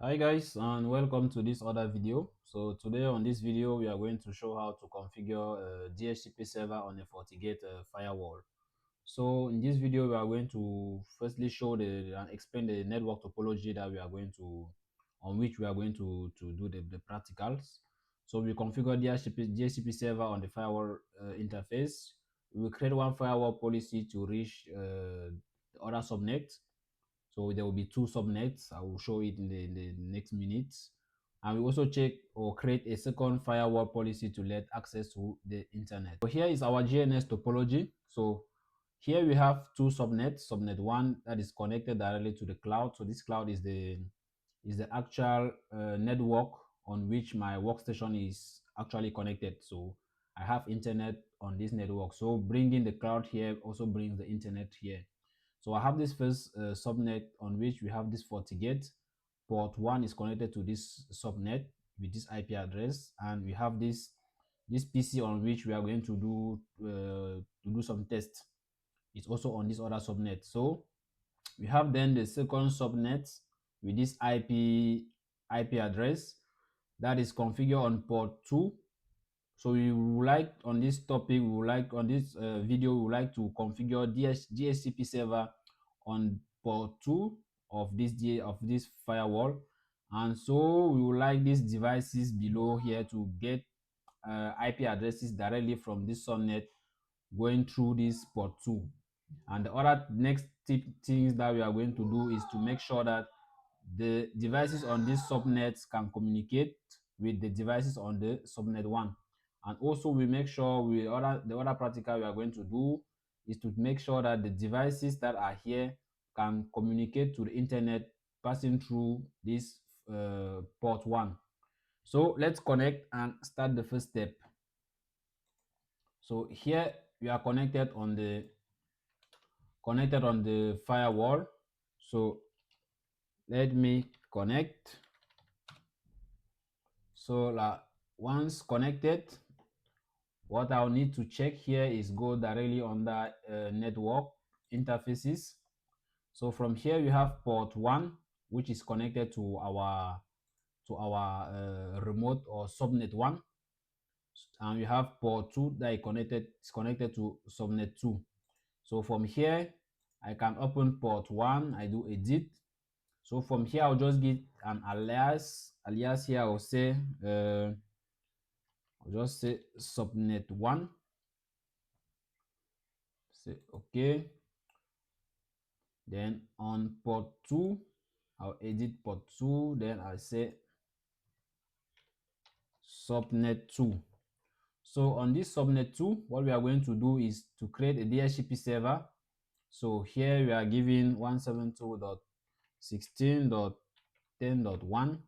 Hi guys, and welcome to this other video. So today on this video we are going to show how to configure a DHCP server on a FortiGate firewall. So in this video we are going to firstly show and explain the network topology that we are going to on which we are going to do the practicals. So we configure DHCP server on the firewall interface. We will create one firewall policy to reach the other subnet. So there will be two subnets. I will show it in the next minutes. And we also check or create a second firewall policy to let access to the internet. So here is our GNS topology. So here we have two subnets. Subnet 1 that is connected directly to the cloud. So this cloud is the actual network on which my workstation is actually connected. So I have internet on this network. So bringing the cloud here also brings the internet here. So I have this first subnet on which we have this FortiGate. Port 1 is connected to this subnet with this IP address, and we have this PC on which we are going to do some tests. It's also on this other subnet. So we have then the second subnet with this IP address that is configured on port 2. So we would like on this topic, we would like on this video, we would like to configure DHCP server on port 2 of this firewall. And so we would like these devices below here to get IP addresses directly from this subnet going through this port 2. And the other next things that we are going to do is to make sure that the devices on these subnets can communicate with the devices on the subnet 1. And also we make sure the other practical we are going to do is to make sure that the devices that are here can communicate to the internet passing through this port 1. So let's connect and start the first step. So here we are connected on the firewall. So let me connect. So once connected, what I'll need to check here is go directly on the network interfaces. So from here we have port 1, which is connected to our remote or subnet 1, and we have port 2 that is connected to subnet 2. So from here I can open port 1, I do edit. So from here I'll just get an alias here. I'll just say subnet 1, say okay. Then on port 2 I'll edit port 2, then I'll say subnet 2. So on this subnet 2, what we are going to do is to create a DHCP server. So here we are giving 172.16.10.1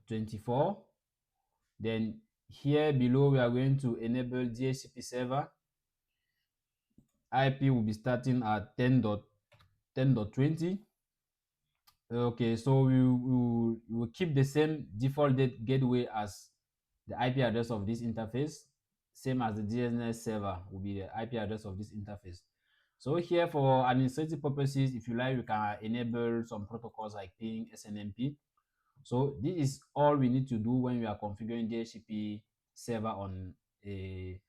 24. Then here below we are going to enable DHCP server. IP will be starting at 10.10.20. Okay, so we will keep the same default gateway as the IP address of this interface, same as the DNS server will be the IP address of this interface. So here for administrative purposes, if you like, we can enable some protocols like ping, SNMP. So this is all we need to do when we are configuring DHCP server on a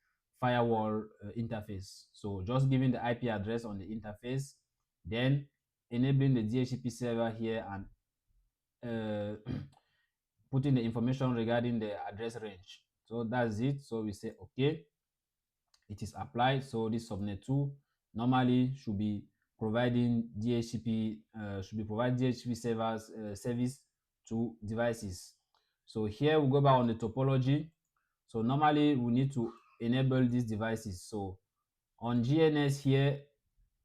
firewall interface. So just giving the IP address on the interface, then enabling the DHCP server here, and putting the information regarding the address range. So that's it. So we say okay, it is applied. So this subnet 2 normally should be providing DHCP servers service to devices. So here we go back on the topology. So normally we need to enable these devices. So on GNS here,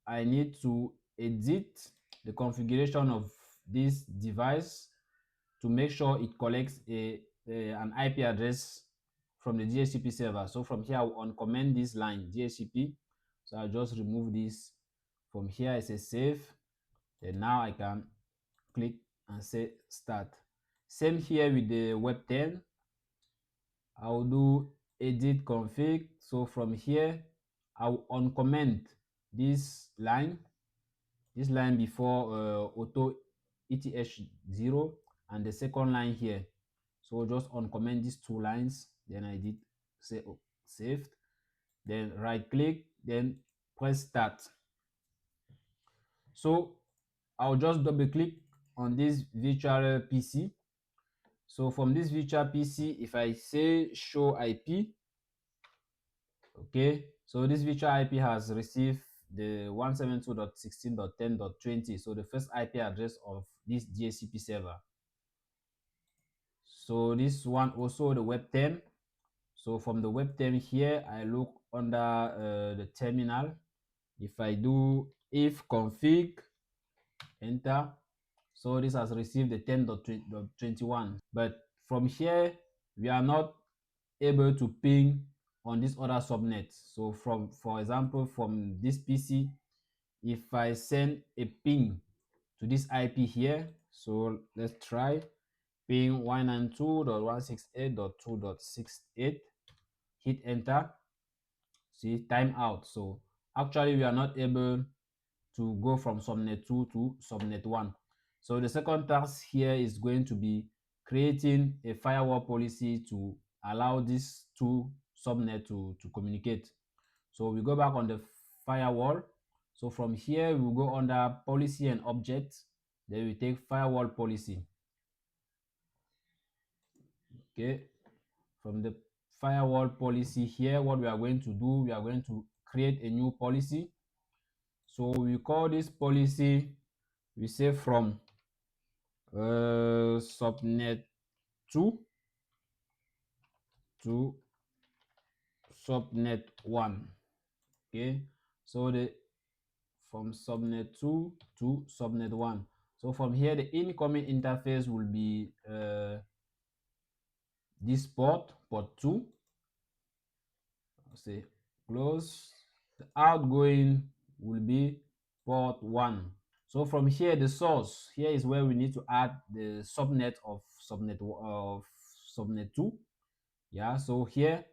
I need to edit the configuration of this device to make sure it collects an IP address from the DHCP server. So from here, I'll uncomment this line DHCP. So I'll just remove this. From here, I say save. Then now I can click and say start. Same here with the web 10. I'll do edit config. So from here, I'll uncomment this line before auto ETH0 and the second line here. So just uncomment these two lines. Then I did say saved. Then right click, then press start. So I'll just double click on this virtual PC. So from this virtual PC, if I say show IP, okay, so this virtual IP has received the 172.16.10.20, so the first IP address of this DHCP server. So this one also the web term. So from the web term here, I look under the terminal. If I do if config, enter, so this has received the 10.21. But from here, we are not able to ping on this other subnet. So for example, from this PC, if I send a ping to this IP here, so let's try ping 192.168.2.68, hit enter, see timeout. So actually we are not able to go from subnet 2 to subnet 1. So the second task here is going to be creating a firewall policy to allow these two subnet to communicate. So we go back on the firewall. So from here, we will go under policy and objects. Then we take firewall policy. Okay. From the firewall policy here, what we are going to do, we are going to create a new policy. So we call this policy, we say from subnet 2 to subnet 1. Okay, so the from subnet 2 to subnet 1. So from here, the incoming interface will be this port 2. I'll say close. The outgoing will be port 1. So from here, the source here is where we need to add the subnet of subnet 2. Yeah, so here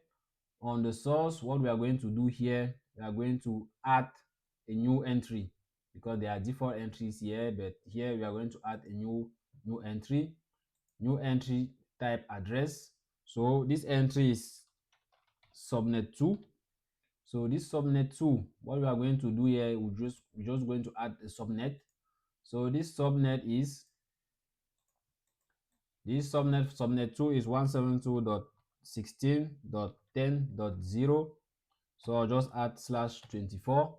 on the source, what we are going to do here, we are going to add a new entry because there are default entries here, but here we are going to add a new entry type address. So this entry is subnet 2. So this subnet 2, what we are going to do here, we're just going to add a subnet. So this subnet 2 is 172.16.10.0. So I'll just add /24.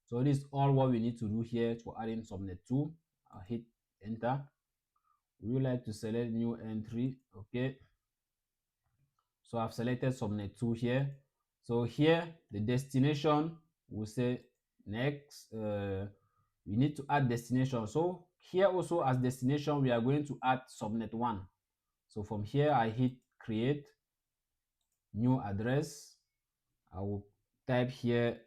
So this is all what we need to do here for adding subnet 2. I'll hit enter. We would like to select new entry. Okay. So I've selected subnet 2 here. So here the destination will say next. We need to add destination. So here also as destination, we are going to add subnet 1. So from here, I hit create new address. I will type here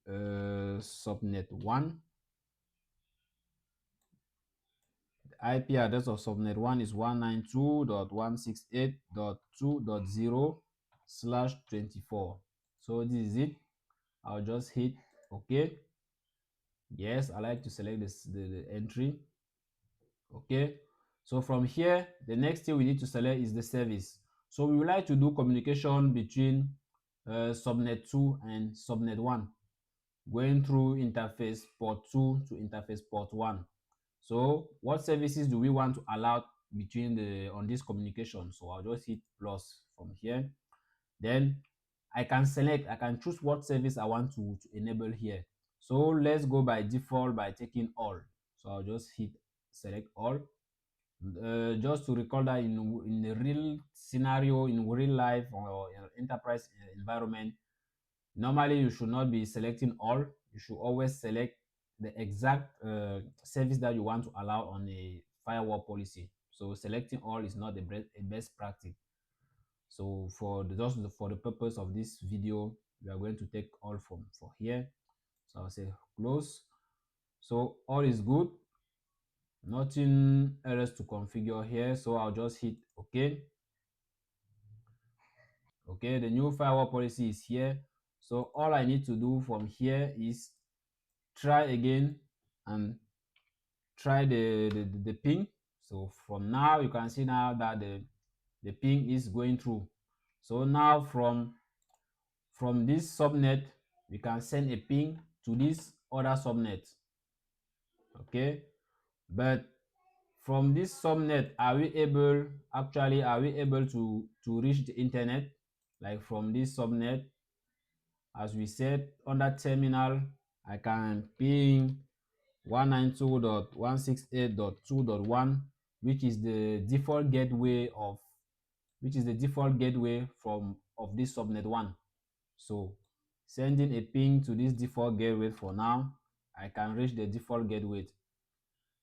subnet 1. The IP address of subnet 1 is 192.168.2.0/24. So this is it. I'll just hit OK. Yes, I like to select the entry. Okay. So from here, the next thing we need to select is the service. So we would like to do communication between subnet 2 and subnet 1, going through interface port 2 to interface port 1. So what services do we want to allow between on this communication? So I'll just hit plus from here. Then I can choose what service I want to enable here. So let's go by default by taking all. So I'll just hit select all. Just to recall that in the real scenario, in real life or enterprise environment, normally you should not be selecting all. You should always select the exact service that you want to allow on a firewall policy. So selecting all is not a best practice. So for the purpose of this video, we are going to take all from for here. So I'll say close. So all is good. Nothing else to configure here. So I'll just hit OK. Okay, the new firewall policy is here. So all I need to do from here is try again and try the ping. So from now you can see now that the ping is going through. So now from this subnet we can send a ping to this other subnet. Okay, but from this subnet, are we able to reach the internet? Like from this subnet, as we said, under terminal, I can ping 192.168.2.1, which is the default gateway from of this subnet one. So sending a ping to this default gateway for now, I can reach the default gateway.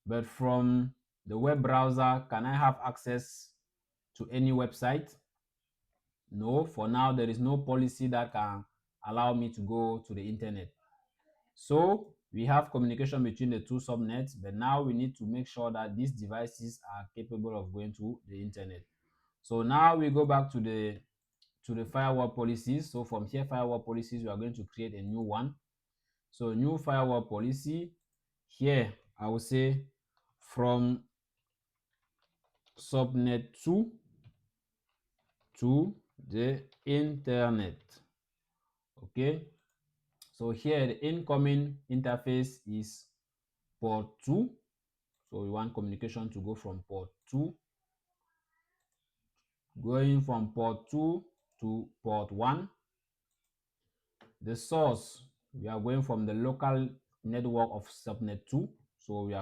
But from the web browser, can I have access to any website? No, for now, there is no policy that can allow me to go to the internet. So we have communication between the two subnets, but now we need to make sure that these devices are capable of going to the internet. So now we go back to the firewall policies. So from here, firewall policies, we are going to create a new one. So new firewall policy. Here, I will say from subnet 2 to the internet. Okay, so here the incoming interface is port 2. So we want communication to go from port 2, going from port 2 to port 1. The source, we are going from the local network of subnet 2. So we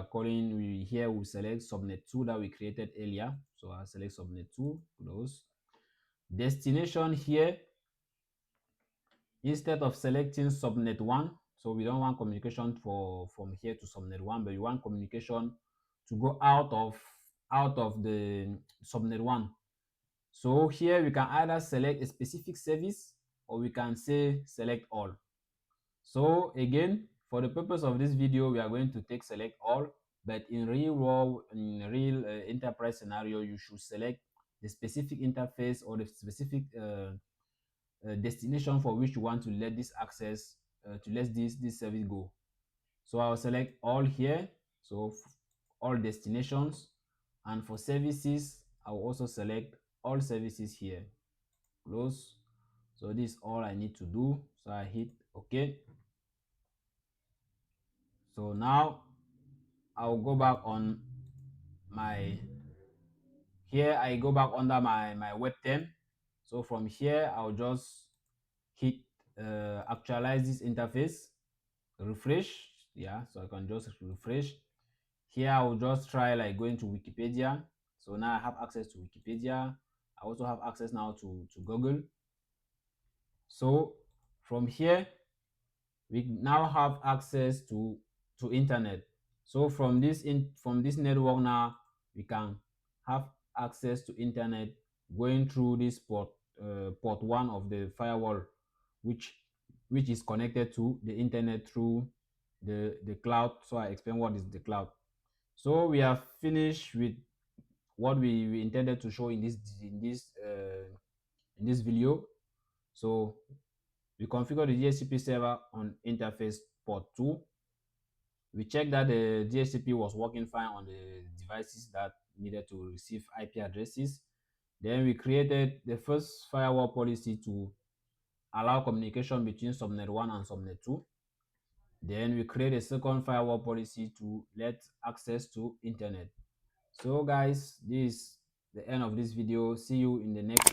select subnet 2 that we created earlier. So I select subnet 2, close. Destination here, instead of selecting subnet 1, so we don't want communication from here to subnet 1, but we want communication to go out of the subnet 1. So here we can either select a specific service or we can say select all. So again, for the purpose of this video, we are going to take select all, but in real world, in a real enterprise scenario, you should select the specific interface or the specific destination for which you want to let this access to let this service go. So I'll select all here, so all destinations, and for services I'll also select all services here, close. So this is all I need to do, so I hit OK. So now I'll go back on my here I go back under my web term. So from here I'll just hit actualize this interface, refresh. Yeah, so I can just refresh. Here I will just try like going to Wikipedia. So now I have access to Wikipedia. I also have access now to Google. So from here we now have access to internet. So from this network now we can have access to internet going through this port 1 of the firewall, which is connected to the internet through the cloud. So I explain what is the cloud. So we have finished with what we intended to show in this video. So we configure the DHCP server on interface port 2. We checked that the DHCP was working fine on the devices that needed to receive IP addresses. Then we created the first firewall policy to allow communication between subnet 1 and subnet 2. Then we create a second firewall policy to let access to internet. So guys, this is the end of this video. See you in the next